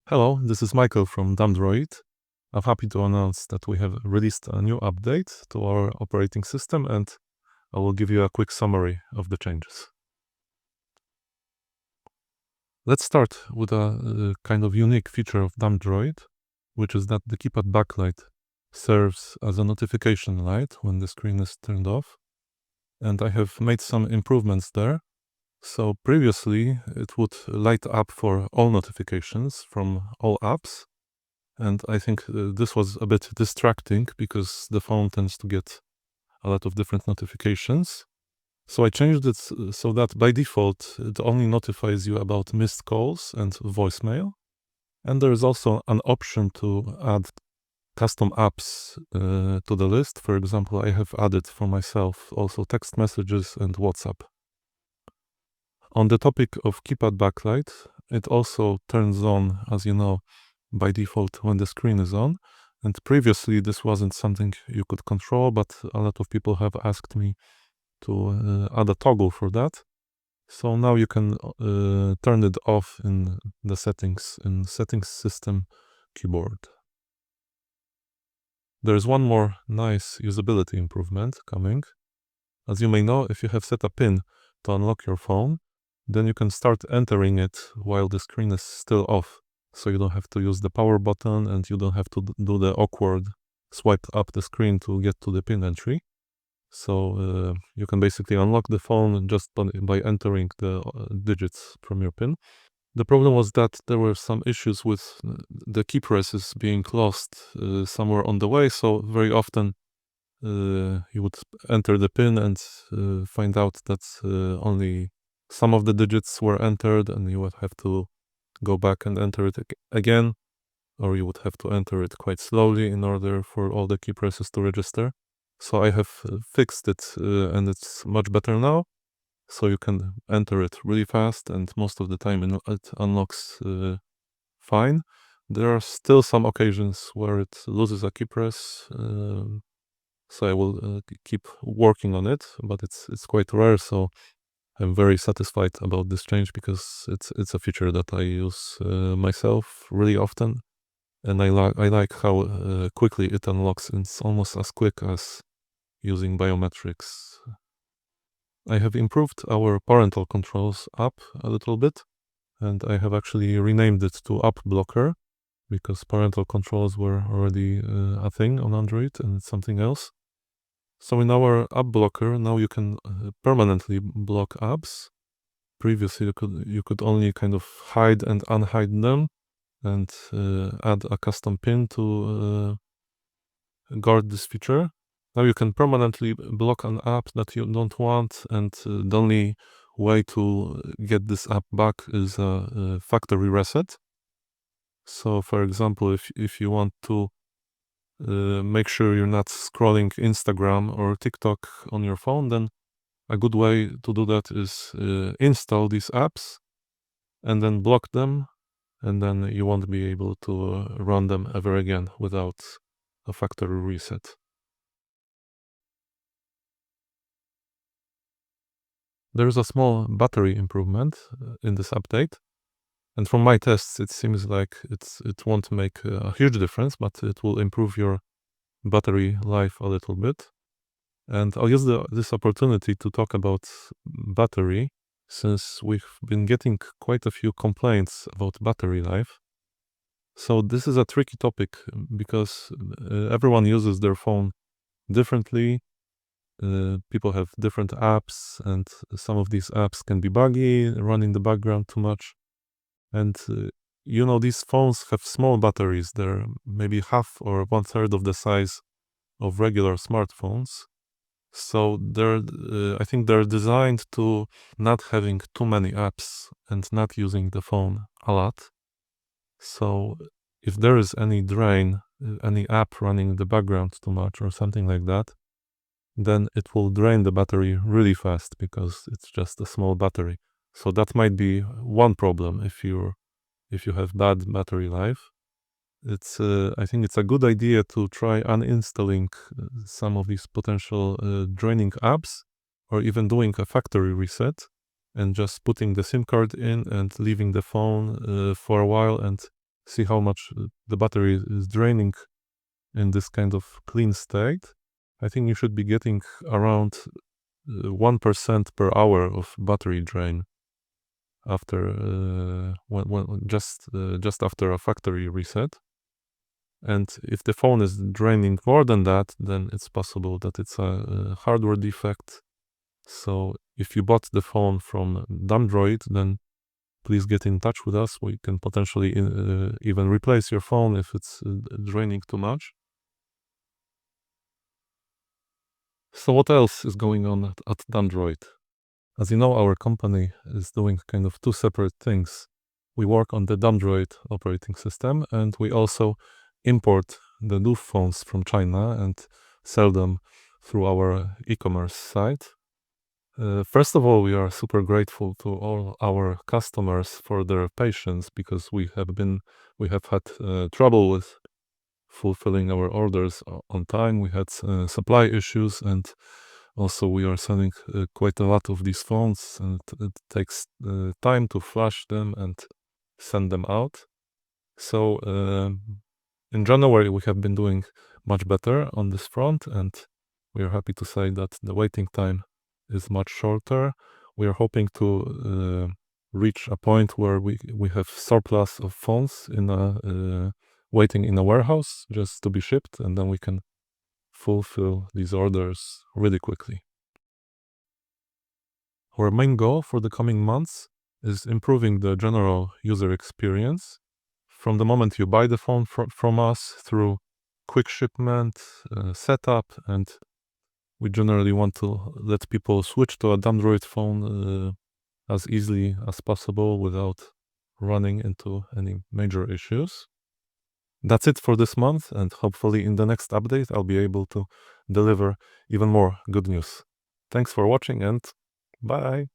Hello, this is Michael from Dumbdroid. I'm happy to announce that we have released a new update to our operating system, and I will give you a quick summary of the changes. Let's start with a kind of unique feature of Dumbdroid, which is that the keypad backlight serves as a notification light when the screen is turned off. And I have made some improvements there. So previously, it would light up for all notifications from all apps. And I think this was a bit distracting because the phone tends to get a lot of different notifications. So I changed it so that by default, it only notifies you about missed calls and voicemail. And there is also an option to add custom apps to the list. For example, I have added for myself also text messages and WhatsApp. On the topic of keypad backlight, it also turns on, as you know, by default when the screen is on. And previously this wasn't something you could control, but a lot of people have asked me to add a toggle for that. So now you can turn it off in the settings system keyboard. There's one more nice usability improvement coming. As you may know, if you have set a PIN to unlock your phone, then you can start entering it while the screen is still off. So you don't have to use the power button and you don't have to do the awkward swipe up the screen to get to the PIN entry. So you can basically unlock the phone just by entering the digits from your PIN. The problem was that there were some issues with the key presses being lost somewhere on the way. So very often you would enter the PIN and find out that only some of the digits were entered, and you would have to go back and enter it again, or you would have to enter it quite slowly in order for all the key presses to register. So I have fixed it and it's much better now. So you can enter it really fast, and most of the time it unlocks fine. There are still some occasions where it loses a key press, so I will keep working on it, but it's quite rare. So I'm very satisfied about this change because it's a feature that I use myself really often, and I like how quickly it unlocks. It's almost as quick as using biometrics. I have improved our parental controls app a little bit, and I have actually renamed it to App Blocker because parental controls were already a thing on Android, and it's something else. So in our app blocker, now you can permanently block apps. Previously, you could only kind of hide and unhide them and add a custom pin to guard this feature. Now you can permanently block an app that you don't want, and the only way to get this app back is a factory reset. So for example, if you want to make sure you're not scrolling Instagram or TikTok on your phone, then a good way to do that is install these apps and then block them, and then you won't be able to run them ever again without a factory reset. There's a small battery improvement in this update, and from my tests it seems like it won't make a huge difference, but it will improve your battery life a little bit. And I'll use this opportunity to talk about battery, since we've been getting quite a few complaints about battery life. So this is a tricky topic because everyone uses their phone differently. People have different apps, and some of these apps can be buggy, run in the background too much. And these phones have small batteries. They're maybe half or 1/3 of the size of regular smartphones. So I think they're designed to not having too many apps and not using the phone a lot. So if there is any drain, any app running in the background too much or something like that, then it will drain the battery really fast because it's just a small battery. So that might be one problem if you have bad battery life. I think it's a good idea to try uninstalling some of these potential draining apps, or even doing a factory reset and just putting the SIM card in and leaving the phone for a while and see how much the battery is draining in this kind of clean state, I think you should be getting around 1% per hour of battery drain after just after a factory reset. And if the phone is draining more than that, then it's possible that it's a hardware defect. So if you bought the phone from Dumbdroid, then please get in touch with us. We can potentially even replace your phone if it's draining too much. So what else is going on at Dumbdroid? As you know, our company is doing kind of two separate things. We work on the Dumbdroid operating system, and we also import the new phones from China and sell them through our e-commerce site. First of all, we are super grateful to all our customers for their patience, because we have had trouble with fulfilling our orders on time. We had supply issues, and also we are selling quite a lot of these phones, and it takes time to flash them and send them out. So in January we have been doing much better on this front, and we are happy to say that the waiting time is much shorter. We are hoping to reach a point where we have surplus of phones in waiting in a warehouse just to be shipped, and then we can fulfill these orders really quickly. Our main goal for the coming months is improving the general user experience from the moment you buy the phone from us, through quick shipment, setup, and we generally want to let people switch to a Dumbdroid phone as easily as possible without running into any major issues. That's it for this month, and hopefully in the next update I'll be able to deliver even more good news. Thanks for watching, and bye!